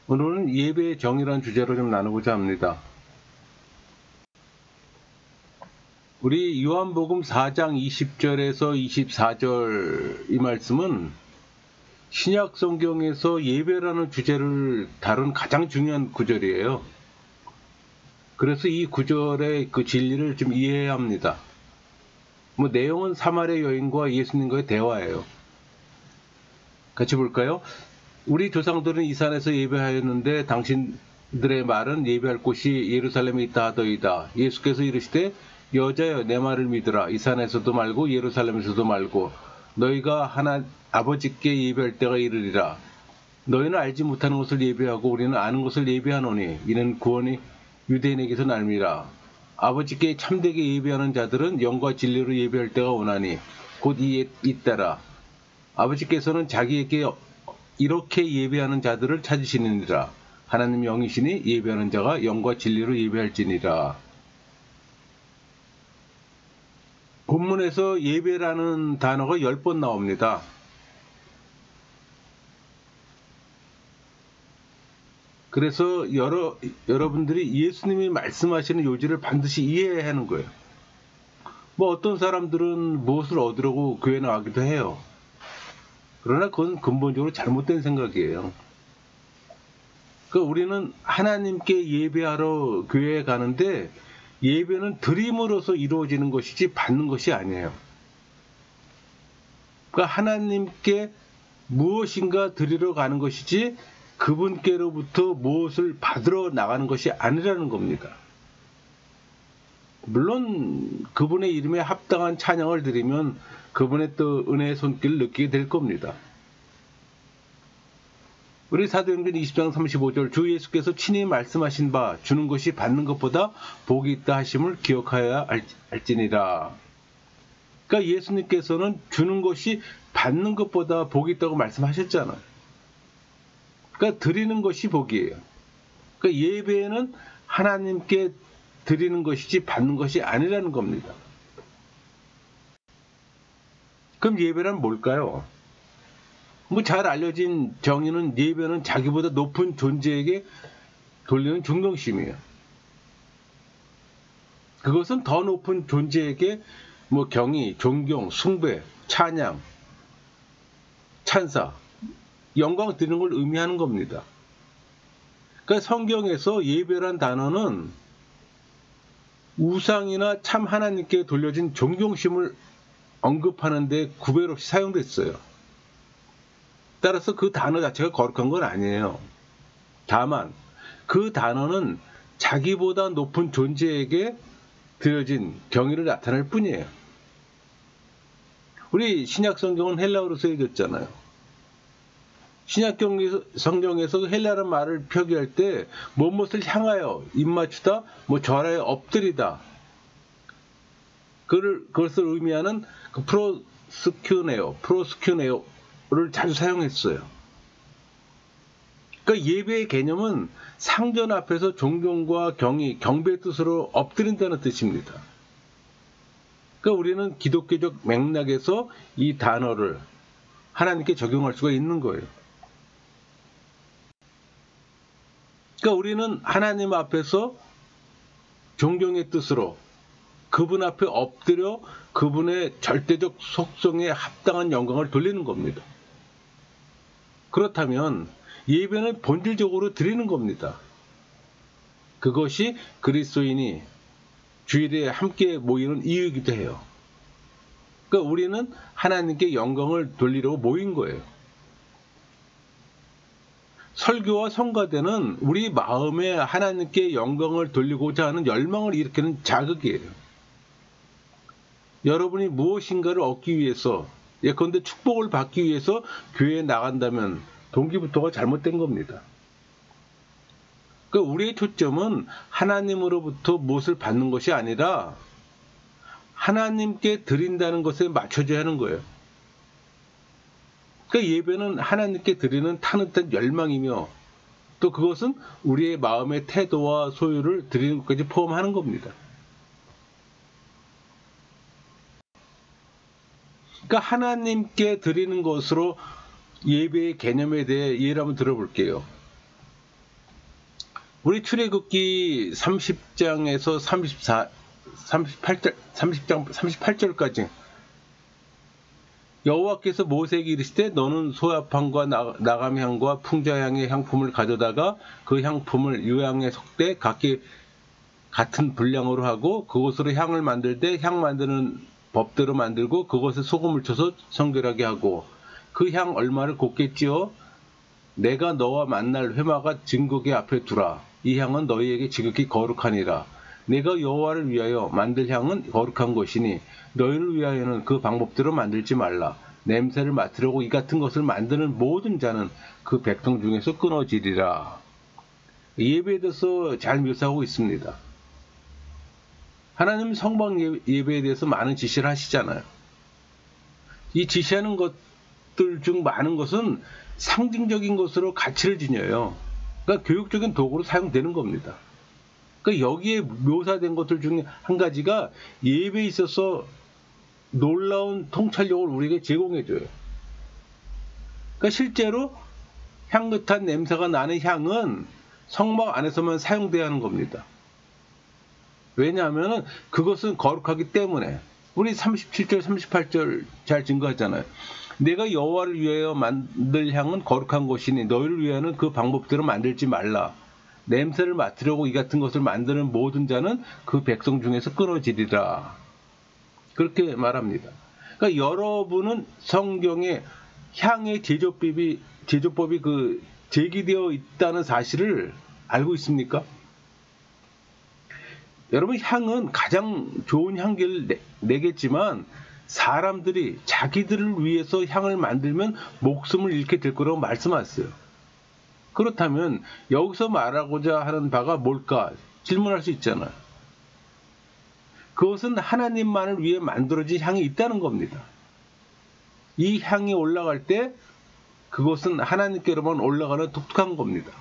오늘은 예배의 정의라는 주제로 좀 나누고자 합니다. 우리 요한복음 4장 20절에서 24절 이 말씀은 신약 성경에서 예배라는 주제를 다룬 가장 중요한 구절이에요. 그래서 이 구절의 그 진리를 좀 이해해야 합니다. 내용은 사마리아 여인과 예수님과의 대화예요. 같이 볼까요? 우리 조상들은 이 산에서 예배하였는데 당신들의 말은 예배할 곳이 예루살렘에 있다 하더이다. 예수께서 이르시되 여자여 내 말을 믿으라. 이 산에서도 말고 예루살렘에서도 말고 너희가 하나 아버지께 예배할 때가 이르리라. 너희는 알지 못하는 것을 예배하고 우리는 아는 것을 예배하노니 이는 구원이 유대인에게서 날미라. 아버지께 참되게 예배하는 자들은 영과 진리로 예배할 때가 오나니 곧 이때라. 아버지께서는 자기에게 이렇게 예배하는 자들을 찾으시느니라. 하나님 영이시니 예배하는 자가 영과 진리로 예배할지니라. 본문에서 예배라는 단어가 10번 나옵니다. 그래서 여러분들이 예수님이 말씀하시는 요지를 반드시 이해해야 하는 거예요. 어떤 사람들은 무엇을 얻으려고 교회 나가기도 해요. 그러나 그건 근본적으로 잘못된 생각이에요. 우리는 하나님께 예배하러 교회에 가는데 예배는 드림으로서 이루어지는 것이지 받는 것이 아니에요. 하나님께 무엇인가 드리러 가는 것이지 그분께로부터 무엇을 받으러 나가는 것이 아니라는 겁니다. 물론 그분의 이름에 합당한 찬양을 드리면 그분의 또 은혜의 손길을 느끼게 될 겁니다. 우리 사도행전 20장 35절 주 예수께서 친히 말씀하신 바 주는 것이 받는 것보다 복이 있다 하심을 기억하여야 할지니라. 예수님께서는 주는 것이 받는 것보다 복이 있다고 말씀하셨잖아요. 드리는 것이 복이에요. 예배는 하나님께 드리는 것이지 받는 것이 아니라는 겁니다. 그럼 예배란 뭘까요? 잘 알려진 정의는 예배는 자기보다 높은 존재에게 돌리는 존경심이에요. 그것은 더 높은 존재에게 경의, 존경, 숭배, 찬양, 찬사, 영광 드리는 걸 의미하는 겁니다. 성경에서 예배란 단어는 우상이나 참 하나님께 돌려진 존경심을 언급하는 데 구별 없이 사용됐어요. 따라서 그 단어 자체가 거룩한 건 아니에요. 다만 그 단어는 자기보다 높은 존재에게 드려진 경의를 나타낼 뿐이에요. 우리 신약 성경은 헬라어로 쓰여졌잖아요. 신약 성경에서 헬라라는 말을 표기할 때 무엇을 향하여 입맞추다, 절하여 엎드리다, 그것을 의미하는 프로스큐네오를 자주 사용했어요. 예배의 개념은 상전 앞에서 존경과 경의, 경배의 뜻으로 엎드린다는 뜻입니다. 우리는 기독교적 맥락에서 이 단어를 하나님께 적용할 수가 있는 거예요. 우리는 하나님 앞에서 존경의 뜻으로 그분 앞에 엎드려 그분의 절대적 속성에 합당한 영광을 돌리는 겁니다. 그렇다면 예배는 본질적으로 드리는 겁니다. 그것이 그리스도인이 주일에 함께 모이는 이유이기도 해요. 우리는 하나님께 영광을 돌리려고 모인 거예요. 설교와 성가대는 우리 마음에 하나님께 영광을 돌리고자 하는 열망을 일으키는 자극이에요. 여러분이 무엇인가를 얻기 위해서, 예컨대 축복을 받기 위해서 교회에 나간다면 동기부터가 잘못된 겁니다. 우리의 초점은 하나님으로부터 무엇을 받는 것이 아니라 하나님께 드린다는 것에 맞춰져야 하는 거예요. 예배는 하나님께 드리는 타는듯 열망이며 또 그것은 우리의 마음의 태도와 소유를 드리는 것까지 포함하는 겁니다. 하나님께 드리는 것으로 예배의 개념에 대해 이해를 한번 들어볼게요. 우리 출애굽기 30장에서 38절까지 여호와께서 모세에게 이르시되 너는 소합향과 나감향과 풍자향의 향품을 가져다가 그 향품을 유향에 섞되 각기 같은 분량으로 하고 그것으로 향을 만들 때 향 만드는 법대로 만들고 그것에 소금을 쳐서 성결하게 하고 그 향 얼마를 곱게 찌어 내가 너와 만날 회마가 증거계 앞에 두라. 이 향은 너희에게 지극히 거룩하니라. 내가 여호와를 위하여 만들 향은 거룩한 것이니 너희를 위하여는 그 방법대로 만들지 말라. 냄새를 맡으려고 이 같은 것을 만드는 모든 자는 그 백성 중에서 끊어지리라. 예배에 대해서 잘 묘사하고 있습니다. 하나님 성막 예배에 대해서 많은 지시를 하시잖아요. 이 지시하는 것들 중 많은 것은 상징적인 것으로 가치를 지녀요. 그러니까 교육적인 도구로 사용되는 겁니다. 그러니까 여기에 묘사된 것들 중에 한 가지가 예배에 있어서 놀라운 통찰력을 우리에게 제공해줘요. 그러니까 실제로 향긋한 냄새가 나는 향은 성막 안에서만 사용돼야 하는 겁니다. 왜냐하면 그것은 거룩하기 때문에. 우리 37절, 38절 잘 증거하잖아요. 내가 여호와를 위하여 만들 향은 거룩한 것이니 너희를 위하여는 그 방법대로 만들지 말라. 냄새를 맡으려고 이 같은 것을 만드는 모든 자는 그 백성 중에서 끊어지리라. 그렇게 말합니다. 그러니까 여러분은 성경에 향의 제조법이 제기되어 있다는 사실을 알고 있습니까? 여러분, 향은 가장 좋은 향기를 내겠지만 사람들이 자기들을 위해서 향을 만들면 목숨을 잃게 될 거라고 말씀하셨어요. 그렇다면 여기서 말하고자 하는 바가 뭘까 질문할 수 있잖아요. 그것은 하나님만을 위해 만들어진 향이 있다는 겁니다. 이 향이 올라갈 때 그것은 하나님께로만 올라가는 독특한 겁니다.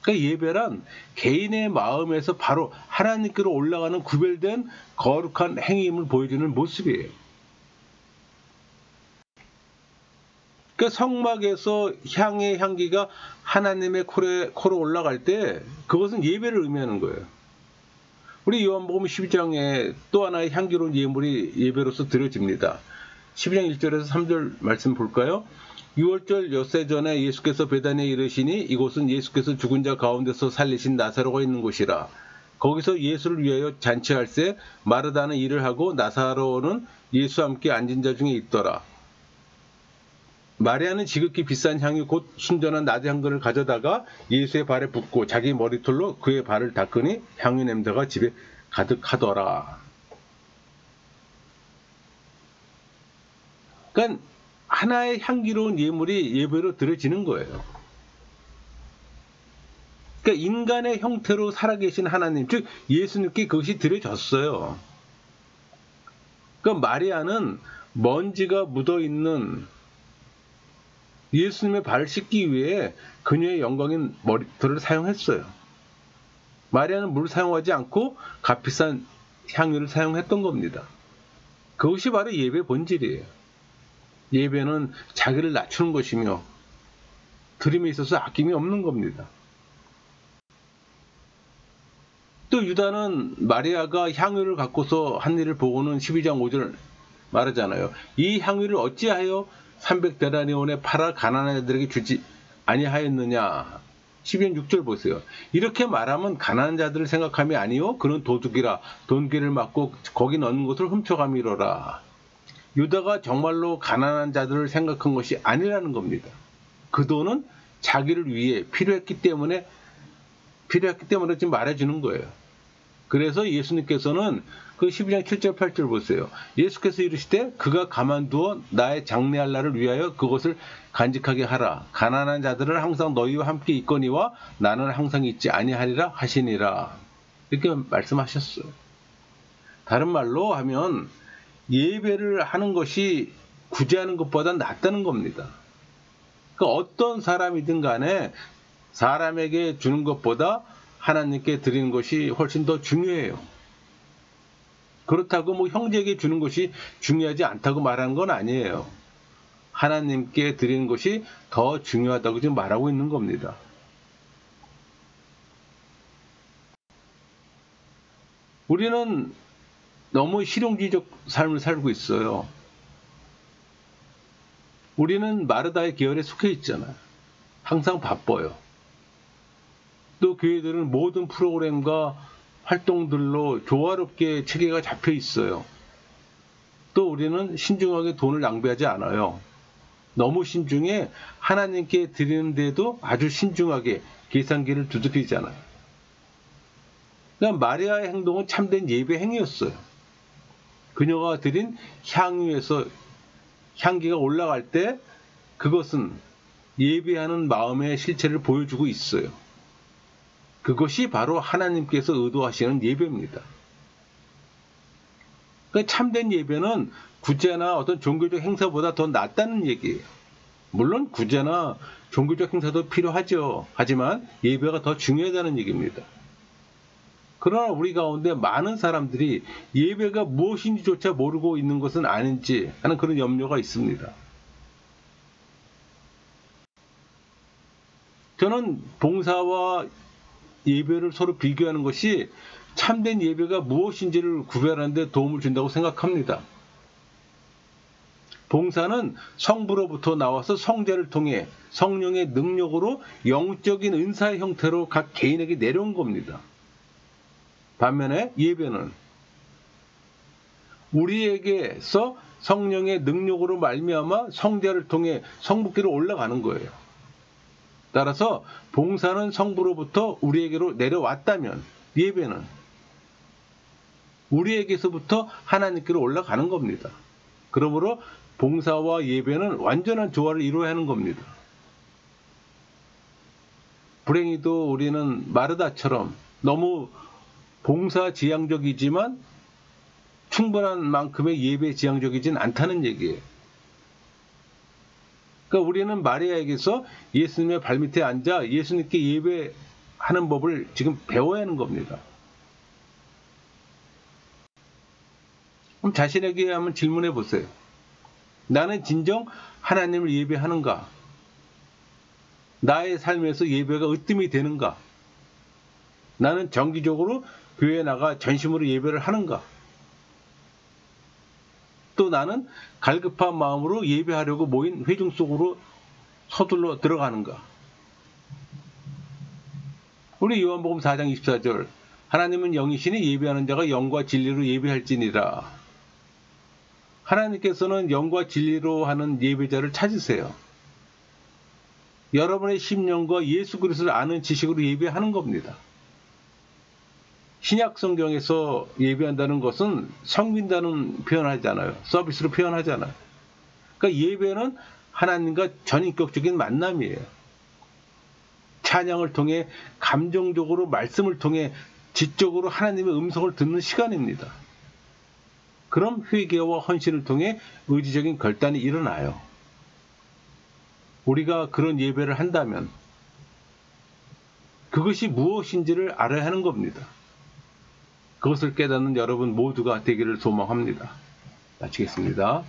그러니까 예배란 개인의 마음에서 바로 하나님께로 올라가는 구별된 거룩한 행위임을 보여주는 모습이에요. 그러니까 성막에서 향의 향기가 하나님의 코로 올라갈 때 그것은 예배를 의미하는 거예요. 우리 요한복음 12장에 또 하나의 향기로운 예물이 예배로서 드려집니다. 12장 1절에서 3절 말씀 볼까요? 6월절 엿새 전에 예수께서 베다니에 이르시니 이곳은 예수께서 죽은 자 가운데서 살리신 나사로가 있는 곳이라. 거기서 예수를 위하여 잔치할새 마르다는 일을 하고 나사로는 예수와 함께 앉은 자 중에 있더라. 마리아는 지극히 비싼 향유 곧 순전한 나드향근을 가져다가 예수의 발에 붓고 자기 머리털로 그의 발을 닦으니 향유 냄새가 집에 가득하더라. 그러니까 하나의 향기로운 예물이 예배로 드려지는 거예요. 그러니까 인간의 형태로 살아계신 하나님, 즉 예수님께 그것이 드려졌어요. 그러니까 마리아는 먼지가 묻어있는 예수님의 발을 씻기 위해 그녀의 영광인 머리털을 사용했어요. 마리아는 물을 사용하지 않고 값비싼 향유를 사용했던 겁니다. 그것이 바로 예배의 본질이에요. 예배는 자기를 낮추는 것이며 드림에 있어서 아낌이 없는 겁니다. 또 유다는 마리아가 향유를 갖고서 한 일을 보고는 12장 5절 말하잖아요. 이 향유를 어찌하여 300데나리온에 팔아 가난한 자들에게 주지 아니하였느냐. 12장 6절 보세요. 이렇게 말하면 가난한 자들을 생각함이 아니요 그는 도둑이라 돈귀를 맞고 거기 넣는 것을 훔쳐가미로라. 유다가 정말로 가난한 자들을 생각한 것이 아니라는 겁니다. 그 돈은 자기를 위해 필요했기 때문에 지금 말해주는 거예요. 그래서 예수님께서는 그 12장 7절 8절 보세요. 예수께서 이르시되 그가 가만두어 나의 장래할 날을 위하여 그것을 간직하게 하라. 가난한 자들은 항상 너희와 함께 있거니와 나는 항상 있지 아니하리라 하시니라. 이렇게 말씀하셨어요. 다른 말로 하면 예배를 하는 것이 구제하는 것보다 낫다는 겁니다. 그러니까 어떤 사람이든 간에 사람에게 주는 것보다 하나님께 드리는 것이 훨씬 더 중요해요. 그렇다고 뭐 형제에게 주는 것이 중요하지 않다고 말하는 건 아니에요. 하나님께 드리는 것이 더 중요하다고 지금 말하고 있는 겁니다. 우리는 너무 실용주의적 삶을 살고 있어요. 우리는 마르다의 계열에 속해 있잖아요. 항상 바빠요. 또 교회들은 모든 프로그램과 활동들로 조화롭게 체계가 잡혀 있어요. 또 우리는 신중하게 돈을 낭비하지 않아요. 너무 신중해 하나님께 드리는데도 아주 신중하게 계산기를 두드리잖아요. 그러니까 마리아의 행동은 참된 예배 행위였어요. 그녀가 드린 향유에서 향기가 올라갈 때 그것은 예배하는 마음의 실체를 보여주고 있어요. 그것이 바로 하나님께서 의도하시는 예배입니다. 그러니까 참된 예배는 구제나 어떤 종교적 행사보다 더 낫다는 얘기예요. 물론 구제나 종교적 행사도 필요하죠. 하지만 예배가 더 중요하다는 얘기입니다. 그러나 우리 가운데 많은 사람들이 예배가 무엇인지조차 모르고 있는 것은 아닌지 하는 그런 염려가 있습니다. 저는 봉사와 예배를 서로 비교하는 것이 참된 예배가 무엇인지를 구별하는 데 도움을 준다고 생각합니다. 봉사는 성부로부터 나와서 성자를 통해 성령의 능력으로 영적인 은사의 형태로 각 개인에게 내려온 겁니다. 반면에 예배는 우리에게서 성령의 능력으로 말미암아 성자를 통해 성부께로 올라가는 거예요. 따라서 봉사는 성부로부터 우리에게로 내려왔다면 예배는 우리에게서부터 하나님께로 올라가는 겁니다. 그러므로 봉사와 예배는 완전한 조화를 이루어야 하는 겁니다. 불행히도 우리는 마르다처럼 너무 봉사 지향적이지만 충분한 만큼의 예배 지향적이진 않다는 얘기예요. 그러니까 우리는 마리아에게서 예수님의 발밑에 앉아 예수님께 예배하는 법을 지금 배워야 하는 겁니다. 그럼 자신에게 한번 질문해 보세요. 나는 진정 하나님을 예배하는가? 나의 삶에서 예배가 으뜸이 되는가? 나는 정기적으로 교회에 나가 전심으로 예배를 하는가? 또 나는 갈급한 마음으로 예배하려고 모인 회중 속으로 서둘러 들어가는가? 우리 요한복음 4장 24절 하나님은 영이시니 예배하는 자가 영과 진리로 예배할지니라. 하나님께서는 영과 진리로 하는 예배자를 찾으세요. 여러분의 심령과 예수 그리스도를 아는 지식으로 예배하는 겁니다. 신약 성경에서 예배한다는 것은 섬긴다는 표현하잖아요. 서비스로 표현하잖아요. 그러니까 예배는 하나님과 전인격적인 만남이에요. 찬양을 통해 감정적으로 말씀을 통해 지적으로 하나님의 음성을 듣는 시간입니다. 그럼 회개와 헌신을 통해 의지적인 결단이 일어나요. 우리가 그런 예배를 한다면 그것이 무엇인지를 알아야 하는 겁니다. 그것을 깨닫는 여러분 모두가 되기를 소망합니다. 마치겠습니다.